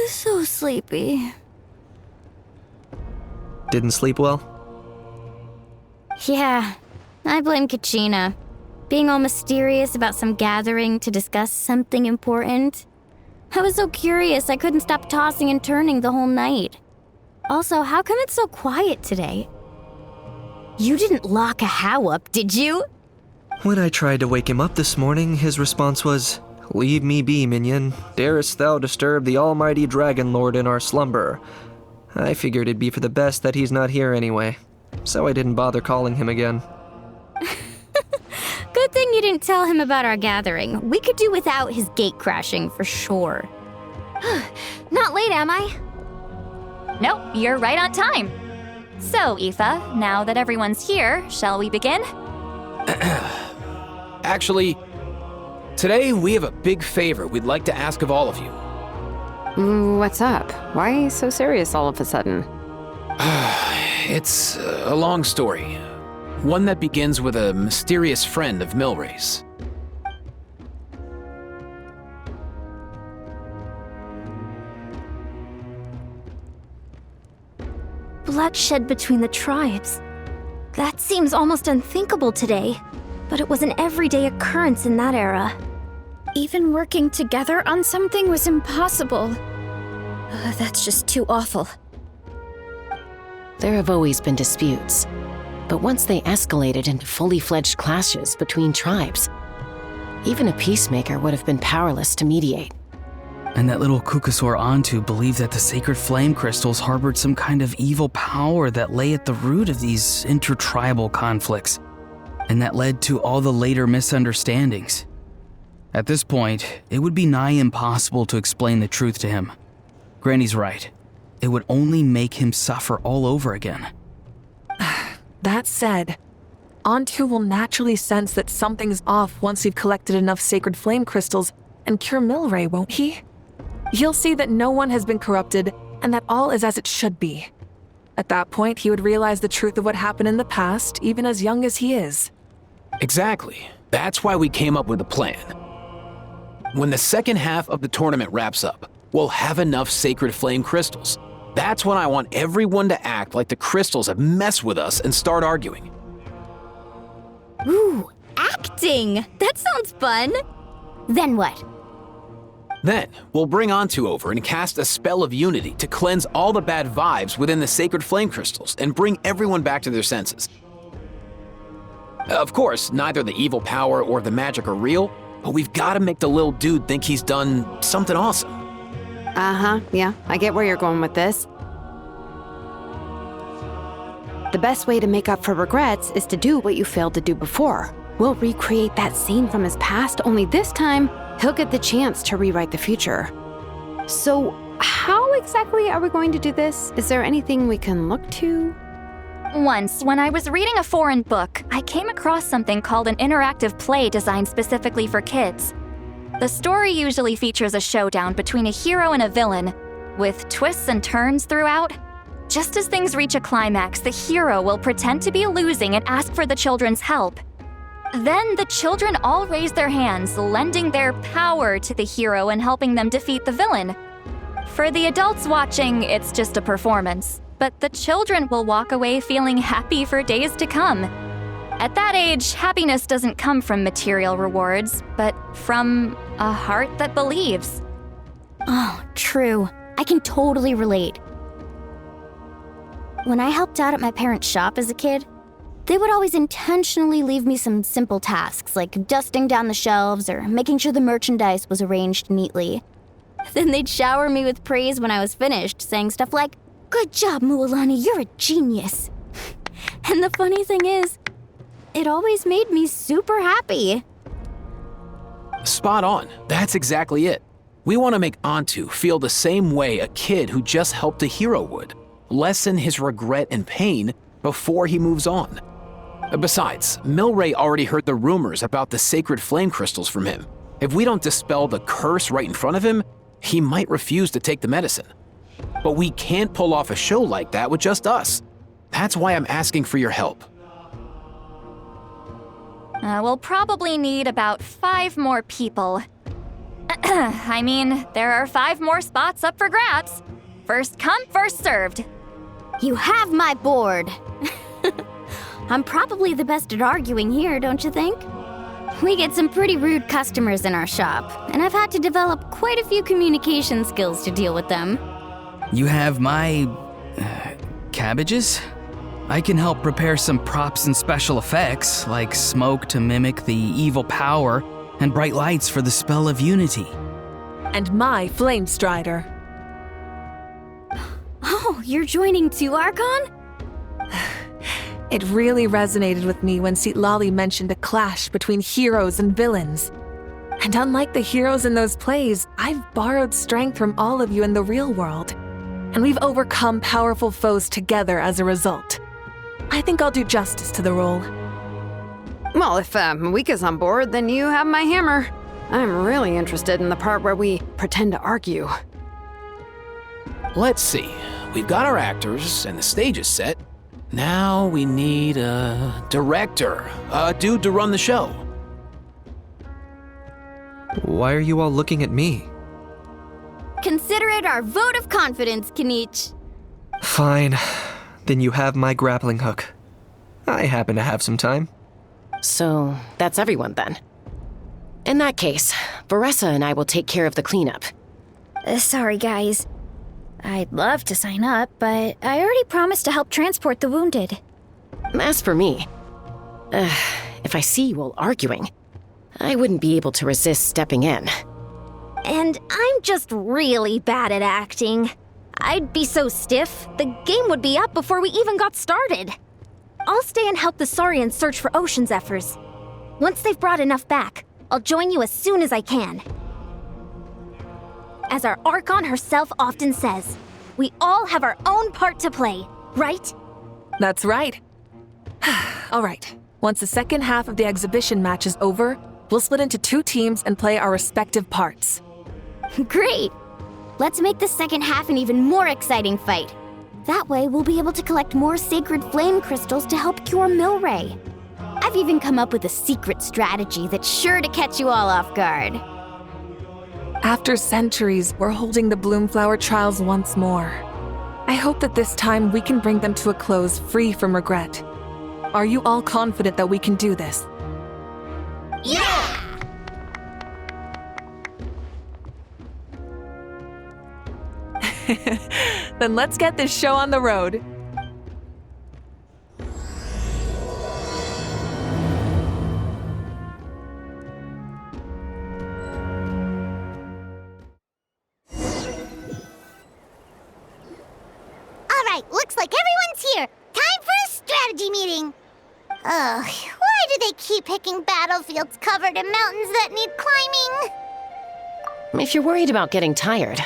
So sleepy. Didn't sleep well? Yeah, I blame Kachina. Being all mysterious about some gathering to discuss something important. I was so curious I couldn't stop tossing and turning the whole night. Also, how come it's so quiet today? You didn't lock a How up, did you? When I tried to wake him up this morning, his response was, "Leave me be, minion. Darest thou disturb the almighty Dragon Lord in our slumber?" I figured it'd be for the best that he's not here anyway, so I didn't bother calling him again. Good thing you didn't tell him about our gathering. We could do without his gate crashing for sure. Not late, am I? Nope, you're right on time. So, Aoife, now that everyone's here, shall we begin? Actually, today we have a big favor we'd like to ask of all of you. What's up? Why so serious all of a sudden? It's a long story. One that begins with a mysterious friend of Milray's. Bloodshed between the tribes. That seems almost unthinkable today, but it was an everyday occurrence in that era. Even working together on something was impossible. That's just too awful. There have always been disputes, but once they escalated into fully fledged clashes between tribes, even a peacemaker would have been powerless to mediate. And that little Kukasor Antu believed that the sacred flame crystals harbored some kind of evil power that lay at the root of these intertribal conflicts, and that led to all the later misunderstandings. At this point, it would be nigh impossible to explain the truth to him. Granny's right. It would only make him suffer all over again. That said, Antu will naturally sense that something's off once we've collected enough sacred flame crystals and cure Milray, won't he? He'll see that no one has been corrupted and that all is as it should be. At that point, he would realize the truth of what happened in the past, even as young as he is. Exactly. That's why we came up with a plan. When the second half of the tournament wraps up, we'll have enough sacred flame crystals. That's when I want everyone to act like the crystals have messed with us and start arguing. Ooh, acting! That sounds fun! Then what? Then, we'll bring Antu over and cast a spell of unity to cleanse all the bad vibes within the sacred flame crystals and bring everyone back to their senses. Of course, neither the evil power or the magic are real, but we've got to make the little dude think he's done something awesome. Yeah, I get where you're going with this. The best way to make up for regrets is to do what you failed to do before. We'll recreate that scene from his past, only this time, he'll get the chance to rewrite the future. So, how exactly are we going to do this? Is there anything we can look to? Once, when I was reading a foreign book, I came across something called an interactive play designed specifically for kids. The story usually features a showdown between a hero and a villain, with twists and turns throughout. Just as things reach a climax, the hero will pretend to be losing and ask for the children's help. Then the children all raise their hands, lending their power to the hero and helping them defeat the villain. For the adults watching, it's just a performance, but the children will walk away feeling happy for days to come. At that age, happiness doesn't come from material rewards, but from a heart that believes. Oh, true. I can totally relate. When I helped out at my parents' shop as a kid, they would always intentionally leave me some simple tasks like dusting down the shelves or making sure the merchandise was arranged neatly. Then they'd shower me with praise when I was finished, saying stuff like, "Good job, Mualani, you're a genius." And the funny thing is, it always made me super happy. Spot on. That's exactly it. We want to make Antu feel the same way a kid who just helped a hero would. Lessen his regret and pain before he moves on. Besides, Milray already heard the rumors about the sacred flame crystals from him. If we don't dispel the curse right in front of him, he might refuse to take the medicine. But we can't pull off a show like that with just us. That's why I'm asking for your help. We'll probably need about 5 more people. I mean, there are 5 more spots up for grabs. First come, first served. You have my board. I'm probably the best at arguing here, don't you think? We get some pretty rude customers in our shop, and I've had to develop quite a few communication skills to deal with them. You have my... cabbages? I can help prepare some props and special effects, like smoke to mimic the evil power, and bright lights for the spell of unity. And my flame strider. Oh, you're joining too, Archon? It really resonated with me when Lolly mentioned a clash between heroes and villains. And unlike the heroes in those plays, I've borrowed strength from all of you in the real world. And we've overcome powerful foes together as a result. I think I'll do justice to the role. Well, if Mika's on board, then you have my hammer. I'm really interested in the part where we pretend to argue. Let's see. We've got our actors and the stage is set. Now we need a director, a dude to run the show. Why are you all looking at me? Consider it our vote of confidence, Kanich. Fine. Then you have my grappling hook. I happen to have some time. So, that's everyone then. In that case, Varessa and I will take care of the cleanup. Sorry, guys. I'd love to sign up, but I already promised to help transport the wounded. As for me, if I see you all arguing, I wouldn't be able to resist stepping in. And I'm just really bad at acting. I'd be so stiff, the game would be up before we even got started. I'll stay and help the Saurians search for Ocean Zephyrs. Once they've brought enough back, I'll join you as soon as I can. As our Archon herself often says, we all have our own part to play, right? That's right. All right. Once the second half of the exhibition match is over, we'll split into 2 teams and play our respective parts. Great! Let's make the second half an even more exciting fight. That way, we'll be able to collect more sacred flame crystals to help cure Milray. I've even come up with a secret strategy that's sure to catch you all off guard. After centuries, we're holding the Bloomflower trials once more. I hope that this time we can bring them to a close free from regret. Are you all confident that we can do this? Yeah! Then let's get this show on the road. Alright, looks like everyone's here. Time for a strategy meeting. Ugh, why do they keep picking battlefields covered in mountains that need climbing? If you're worried about getting tired,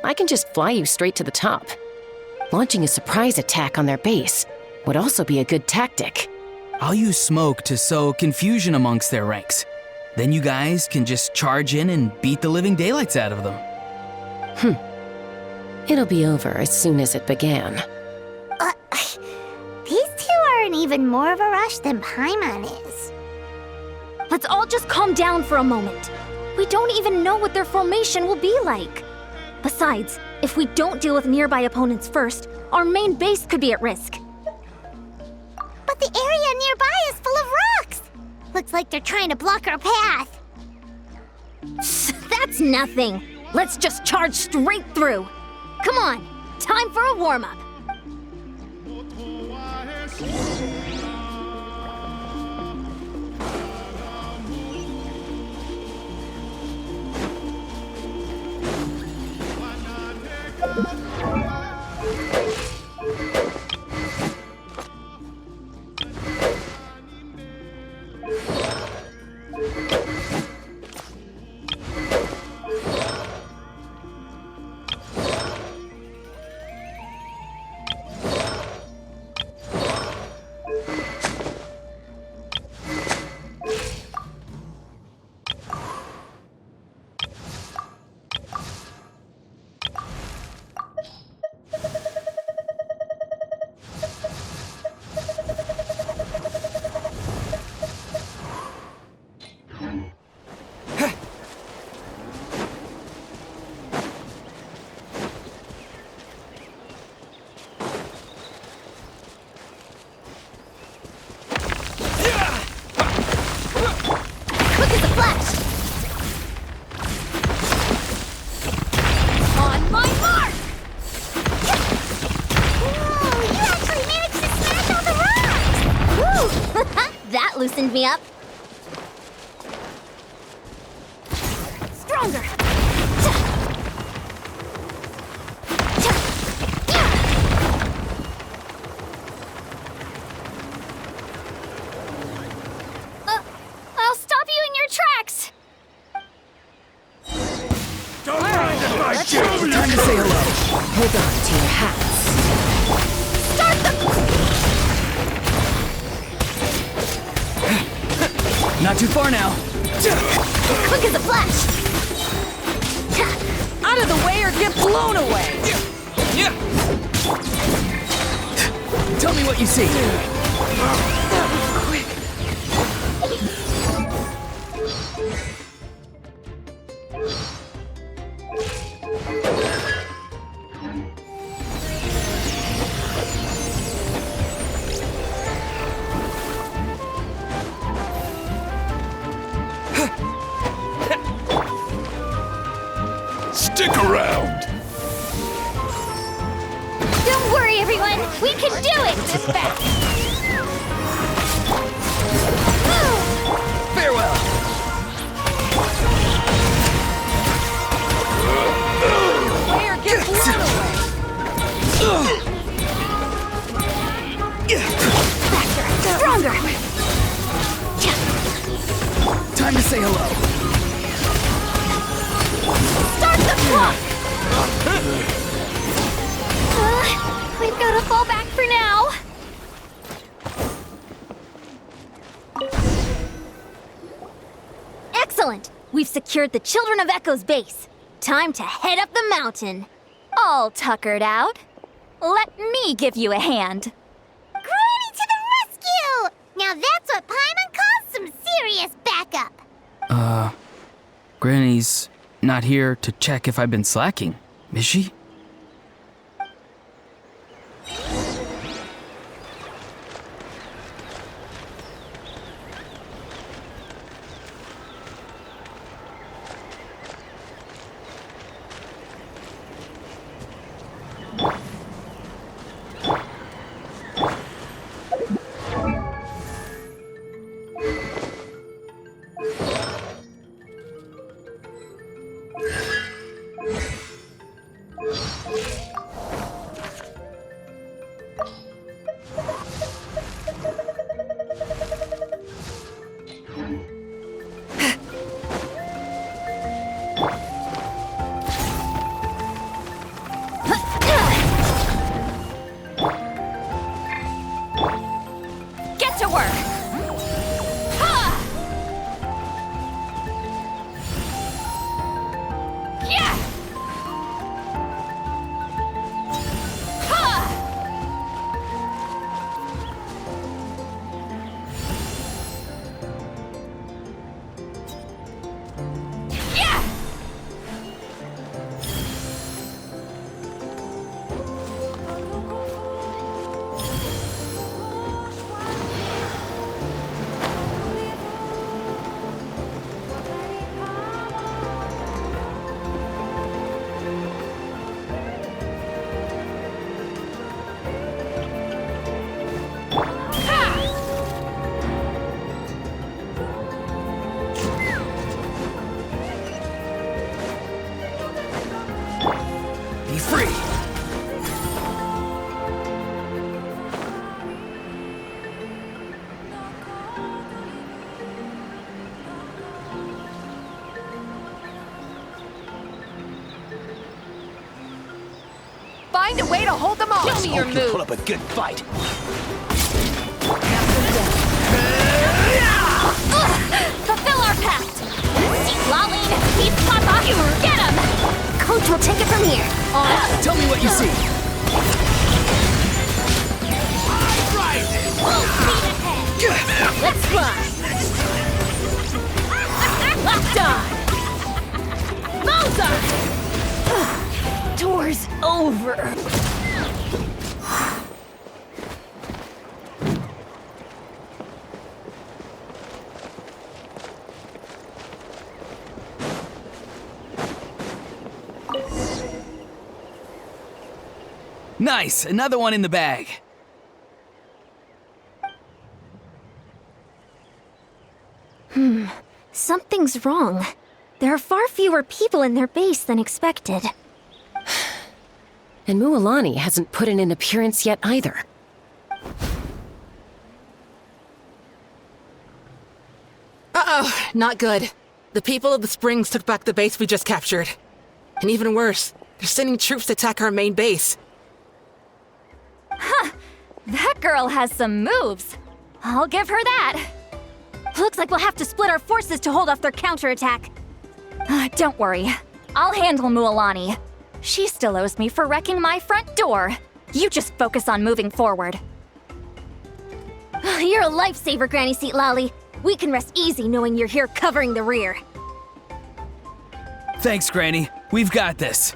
I can just fly you straight to the top. Launching a surprise attack on their base would also be a good tactic. I'll use smoke to sow confusion amongst their ranks. Then you guys can just charge in and beat the living daylights out of them. It'll be over as soon as it began. These two are in even more of a rush than Paimon is. Let's all just calm down for a moment. We don't even know what their formation will be like. Besides, if we don't deal with nearby opponents first, our main base could be at risk. But the area nearby is full of rocks. Looks like they're trying to block our path. That's nothing. Let's just charge straight through. Come on, time for a warm-up. me up. Stronger. I'll stop you in your tracks! Time to say hello. Hold on to your hats. Start the... Not too far now. Quick as a flash. Out of the way or get blown away! Tell me what you see. Stick around! Don't worry, everyone! We can do it! Farewell. Way or get blown away! Stronger! Time to say hello. Start the clock! We've got to fall back for now. Excellent! We've secured the Children of Echo's base. Time to head up the mountain. All tuckered out. Let me give you a hand. Granny to the rescue! Now that's what Paimon calls some serious backup. Granny's not here to check if I've been slacking, is she? Get to work! Ha! Yeah! Ha! Yeah! Be free. Find a way to hold them off! Show me your move. Put up a good fight. Fulfill our pact! Keep lolling! Keep papa! Get him! Coach will take it from here. Tell me what you see. Full speed ahead! Let's fly! Die! Bullseye! Tour's over. Nice, another one in the bag. Something's wrong. There are far fewer people in their base than expected. And Mualani hasn't put in an appearance yet either. Uh-oh, not good. The people of the Springs took back the base we just captured. And even worse, they're sending troops to attack our main base. Huh, that girl has some moves. I'll give her that. Looks like we'll have to split our forces to hold off their counterattack. Don't worry, I'll handle Mualani. She still owes me for wrecking my front door. You just focus on moving forward. You're a lifesaver, Granny Seat Lolly. We can rest easy knowing you're here covering the rear. Thanks, Granny. We've got this.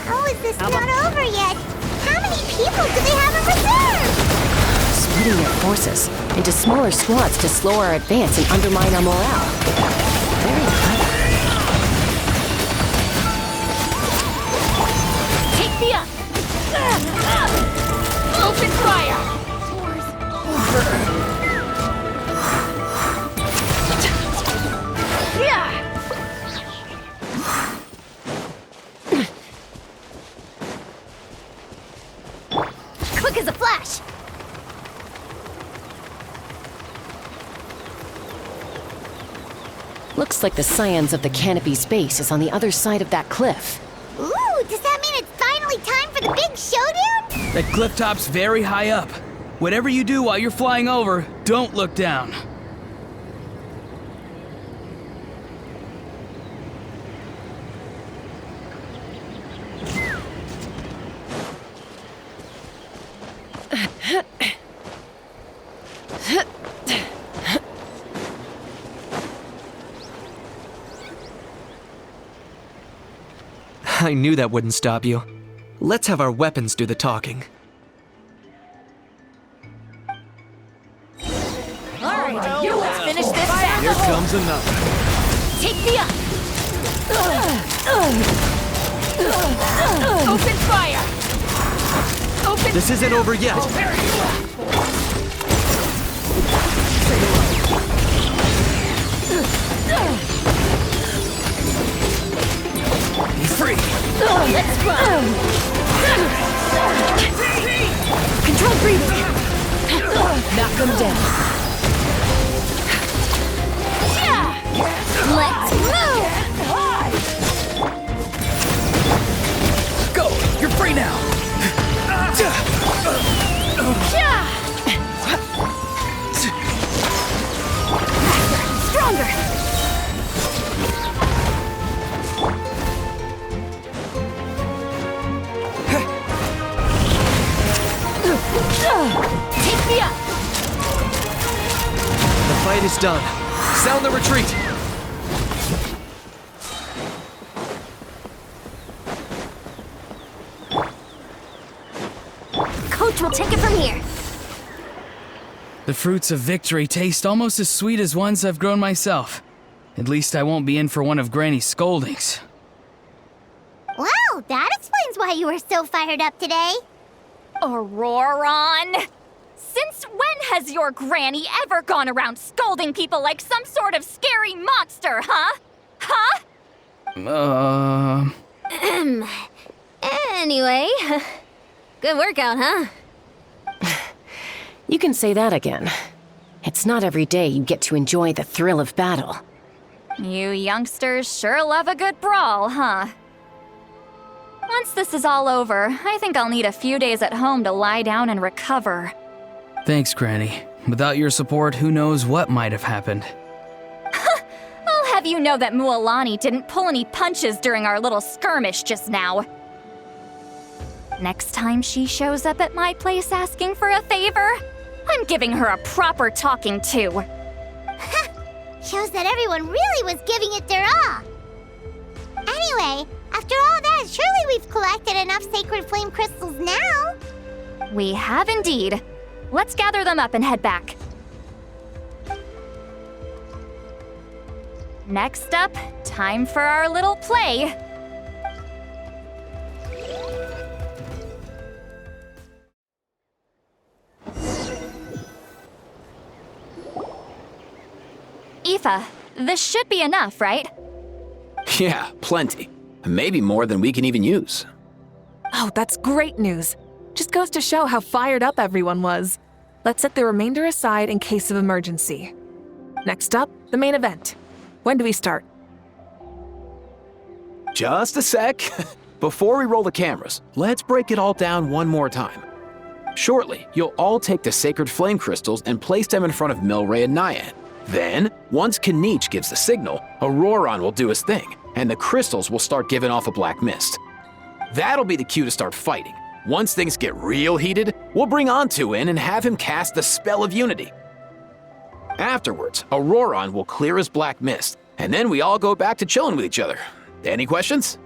How is this not over yet? How many people do they have in reserve? Splitting their forces into smaller squads to slow our advance and undermine our morale. Very clever. Take me up! Open fire! Quick as a flash! Looks like the Scions of the Canopy's base is on the other side of that cliff. Ooh, does that mean it's finally time for the big showdown? That cliff top's very high up. Whatever you do while you're flying over, don't look down. I knew that wouldn't stop you. Let's have our weapons do the talking. Alright, you let's finish this battle! Here comes another. Take me up! Open fire! Open This isn't over yet. Be free. Let's run! Control breathing! Knock them down. Let's move! Go! You're free now! Stronger! Take me up! The fight is done. Sound the retreat. Coach will take it from here. The fruits of victory taste almost as sweet as ones I've grown myself. At least I won't be in for one of Granny's scoldings. Well, that explains why you were so fired up today. Auroron! Since when has your granny ever gone around scolding people like some sort of scary monster, huh? Huh? Anyway, good workout, huh? You can say that again. It's not every day you get to enjoy the thrill of battle. You youngsters sure love a good brawl, huh? Once this is all over, I think I'll need a few days at home to lie down and recover. Thanks, Granny. Without your support, who knows what might have happened. I'll have you know that Mualani didn't pull any punches during our little skirmish just now. Next time she shows up at my place asking for a favor, I'm giving her a proper talking to. Shows that everyone really was giving it their all. Anyway, after all that, surely we've collected enough sacred flame crystals now. We have indeed. Let's gather them up and head back. Next up, time for our little play. Aoife, this should be enough, right? Yeah, plenty. Maybe more than we can even use. Oh, that's great news. Just goes to show how fired up everyone was. Let's set the remainder aside in case of emergency. Next up, the main event. When do we start? Just a sec. Before we roll the cameras, let's break it all down one more time. Shortly, you'll all take the sacred flame crystals and place them in front of Milray and Nyan. Then, once Kanich gives the signal, Auroron will do his thing, and the crystals will start giving off a black mist. That'll be the cue to start fighting. Once things get real heated, we'll bring Antu in and have him cast the spell of unity. Afterwards, Auroron will clear his black mist, and then we all go back to chilling with each other. Any questions?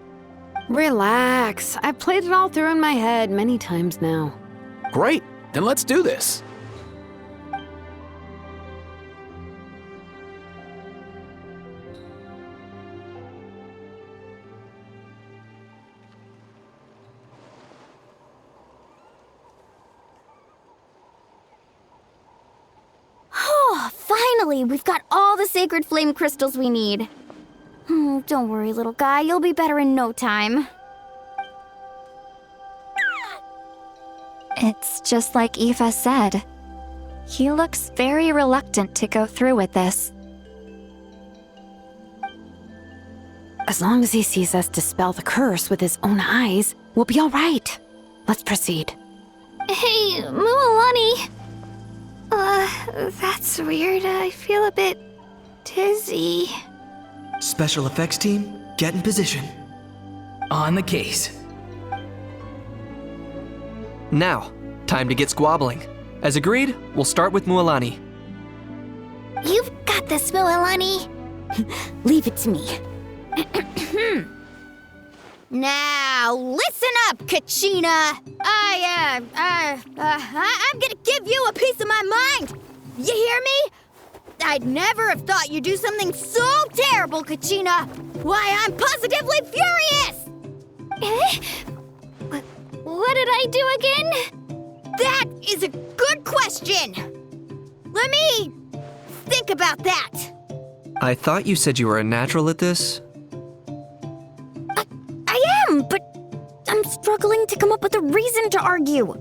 Relax. I've played it all through in my head many times now. Great, then let's do this. Oh, finally! We've got all the sacred flame crystals we need. Don't worry, little guy. You'll be better in no time. It's just like Aoife said. He looks very reluctant to go through with this. As long as he sees us dispel the curse with his own eyes, we'll be all right. Let's proceed. Hey, Mualani. That's weird. I feel a bit dizzy. Special effects team, get in position. On the case. Now, time to get squabbling. As agreed, we'll start with Mualani. You've got this, Mualani. Leave it to me. Now, listen up, Kachina. I'm gonna give you a piece of my mind. You hear me? I'd never have thought you'd do something so terrible, Kachina. Why, I'm positively furious! What did I do again? That is a good question. Let me think about that. I thought you said you were a natural at this. I am, but I'm struggling to come up with a reason to argue.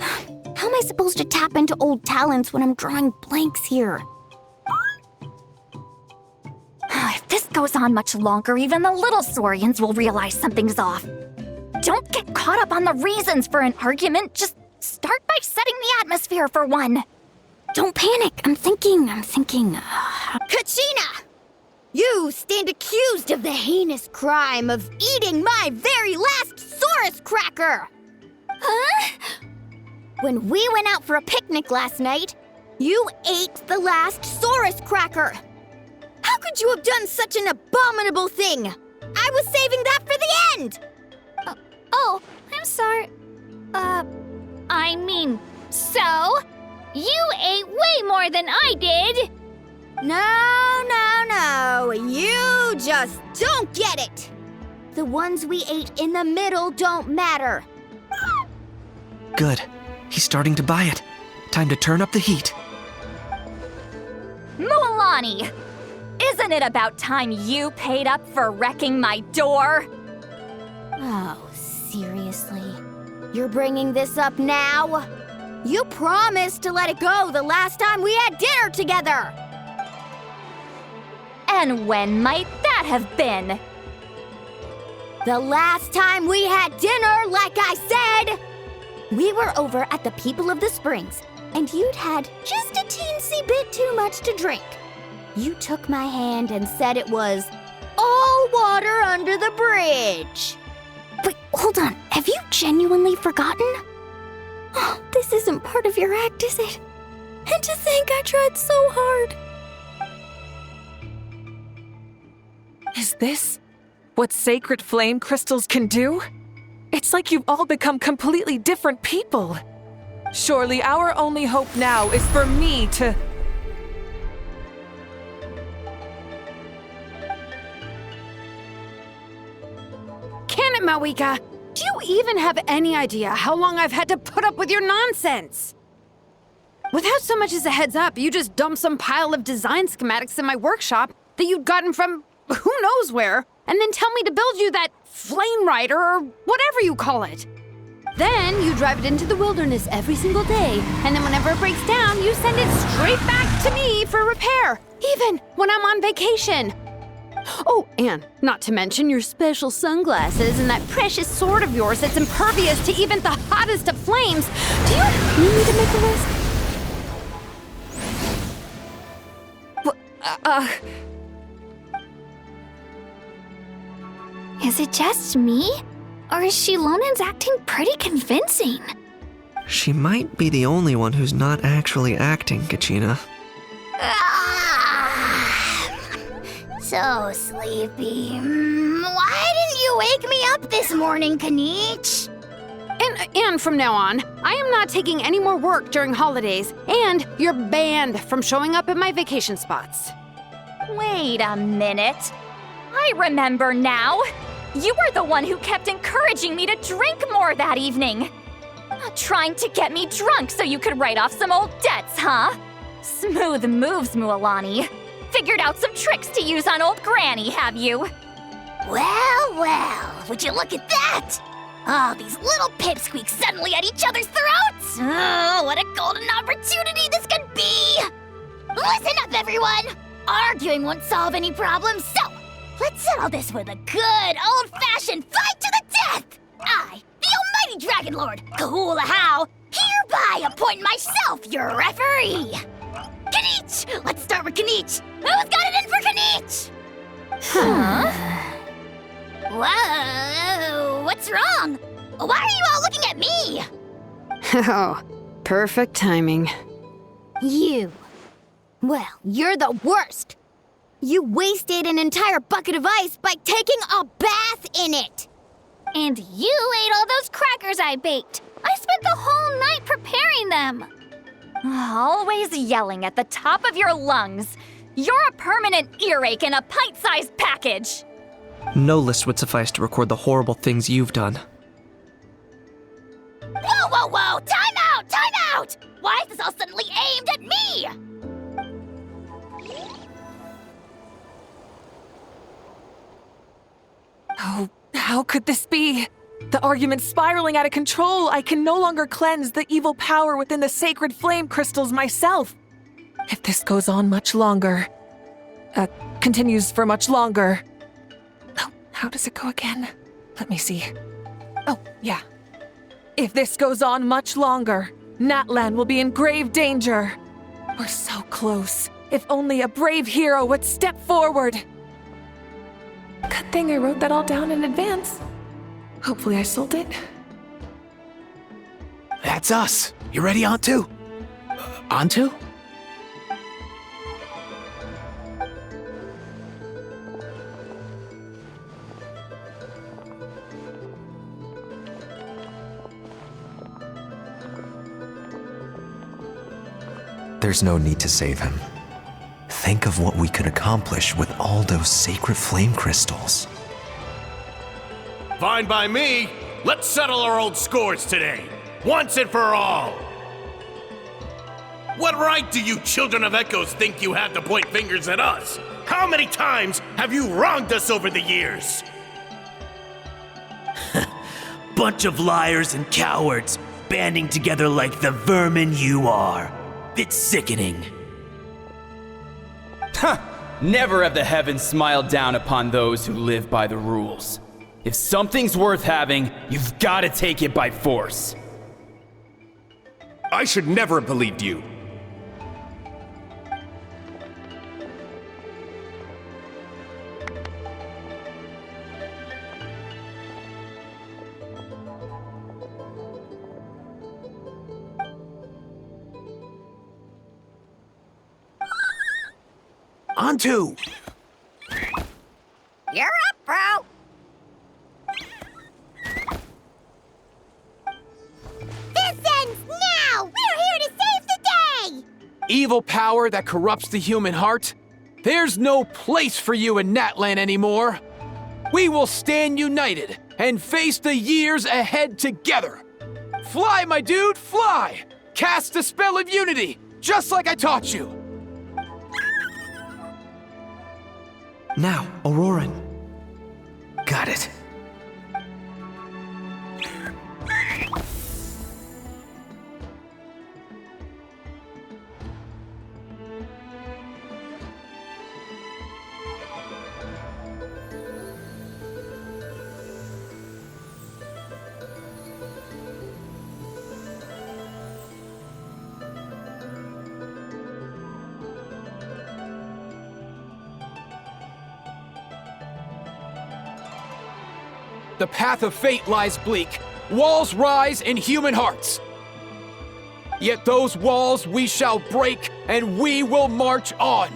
How am I supposed to tap into old talents when I'm drawing blanks here? If this goes on much longer, even the little Saurians will realize something's off. Don't get caught up on the reasons for an argument. Just start by setting the atmosphere for one. Don't panic. I'm thinking. Kachina! You stand accused of the heinous crime of eating my very last Saurus cracker! Huh? When we went out for a picnic last night, you ate the last Saurus cracker. How could you have done such an abominable thing? I was saving that for the end! Oh, I'm sorry. I mean, so? You ate way more than I did! No. You just don't get it! The ones we ate in the middle don't matter. Good. He's starting to buy it. Time to turn up the heat. Mualani! Isn't it about time you paid up for wrecking my door? Oh, seriously? You're bringing this up now? You promised to let it go the last time we had dinner together! And when might that have been? The last time we had dinner, like I said! We were over at the People of the Springs, and you'd had just a teensy bit too much to drink. You took my hand and said it was all water under the bridge. Wait, Hold on, have you genuinely forgotten? Oh, this isn't part of your act, is it? And to think I tried so hard. Is this what sacred flame crystals can do? It's like you've all become completely different people. Surely our only hope now is for me to... Can it, Mawika? Do you even have any idea how long I've had to put up with your nonsense? Without so much as a heads up, you just dumped some pile of design schematics in my workshop that you'd gotten from who knows where, and then tell me to build you that flame rider or whatever you call it. Then you drive it into the wilderness every single day, and then whenever it breaks down, you send it straight back to me for repair, even when I'm on vacation. Oh, and not to mention your special sunglasses and that precious sword of yours that's impervious to even the hottest of flames. Do you need me to make a list? Is it just me? Or is Shilonen's acting pretty convincing? She might be the only one who's not actually acting, Kachina. So sleepy. Why didn't you wake me up this morning, Kanich? And from now on, I am not taking any more work during holidays, and you're banned from showing up at my vacation spots. Wait a minute. I remember now. You were the one who kept encouraging me to drink more that evening. Trying to get me drunk so you could write off some old debts, huh? Smooth moves, Mualani. Figured out some tricks to use on old Granny, have you? Well, would you look at that? Oh, these little pipsqueaks suddenly at each other's throats! Oh, what a golden opportunity this could be! Listen up, everyone! Arguing won't solve any problems, so let's settle this with a good old-fashioned fight to the death! I, the almighty Dragon Lord, Kahula, hereby appoint myself your referee! Kanich! Let's start with Kanich! Who's got it in for Kanich? Huh? Whoa, what's wrong? Why are you all looking at me? Oh, perfect timing. You. Well, you're the worst. You wasted an entire bucket of ice by taking a bath in it. And you ate all those crackers I baked. I spent the whole night preparing them. Always yelling at the top of your lungs. You're a permanent earache in a pint-sized package. No list would suffice to record the horrible things you've done. Whoa! Time out! Why is this all suddenly aimed at me? Oh, how could this be? The argument's spiraling out of control. I can no longer cleanse the evil power within the sacred flame crystals myself. If this goes on much longer, continues for much longer. Oh, how does it go again? Let me see. Oh, yeah. If this goes on much longer, Natlan will be in grave danger. We're so close. If only a brave hero would step forward. Good thing I wrote that all down in advance. Hopefully I sold it. That's us. You ready, Antu? Antu? There's no need to save him. Think of what we could accomplish with all those sacred flame crystals. Fine by me. Let's settle our old scores today, once and for all. What right do you children of Echoes think you have to point fingers at us? How many times have you wronged us over the years? Bunch of liars and cowards, banding together like the vermin you are. It's sickening. Never have the heavens smiled down upon those who live by the rules. If something's worth having, you've got to take it by force. I should never have believed you. On to! You're up, bro! This ends now! We're here to save the day! Evil power that corrupts the human heart? There's no place for you in Natlan anymore! We will stand united and face the years ahead together! Fly, my dude, fly! Cast a spell of unity, just like I taught you! Now, Auroran. Got it. The path of fate lies bleak. Walls rise in human hearts. Yet those walls we shall break, and we will march on.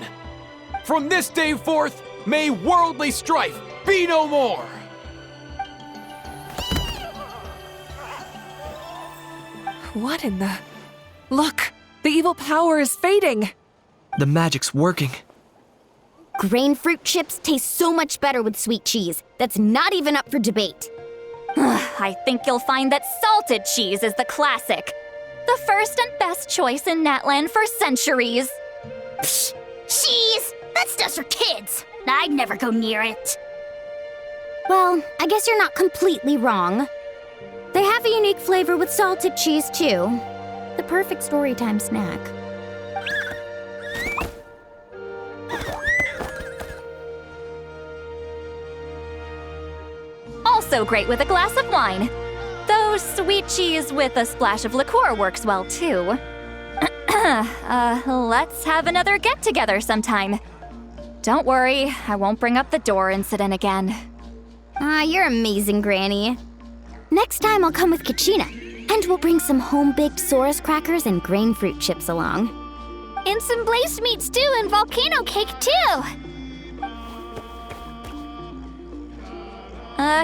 From this day forth, may worldly strife be no more. What in the... Look! The evil power is fading! The magic's working. Grain fruit chips taste so much better with sweet cheese. That's not even up for debate. I think you'll find that salted cheese is the classic. The first and best choice in Natlan for centuries. Psh, cheese! That stuff's for kids! I'd never go near it. Well, I guess you're not completely wrong. They have a unique flavor with salted cheese, too. The perfect storytime snack. Also great with a glass of wine. Though sweet cheese with a splash of liqueur works well, too. Let's have another get-together sometime. Don't worry, I won't bring up the door incident again. You're amazing, Granny. Next time I'll come with Kachina, and we'll bring some home-baked Saurus crackers and grain fruit chips along. And some blazed meat stew and volcano cake, too!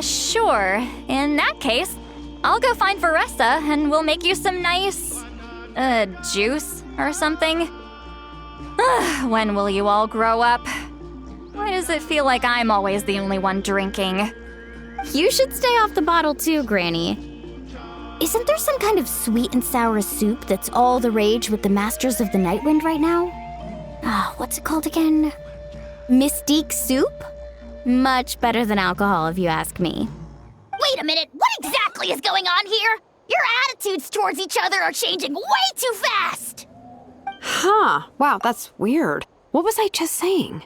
Sure. In that case, I'll go find Varessa and we'll make you some nice, juice or something. When will you all grow up? Why does it feel like I'm always the only one drinking? You should stay off the bottle too, Granny. Isn't there some kind of sweet and sour soup that's all the rage with the Masters of the Nightwind right now? What's it called again? Mystique soup? Much better than alcohol, if you ask me. Wait a minute, what exactly is going on here? Your attitudes towards each other are changing way too fast! Huh. Wow, that's weird. What was I just saying?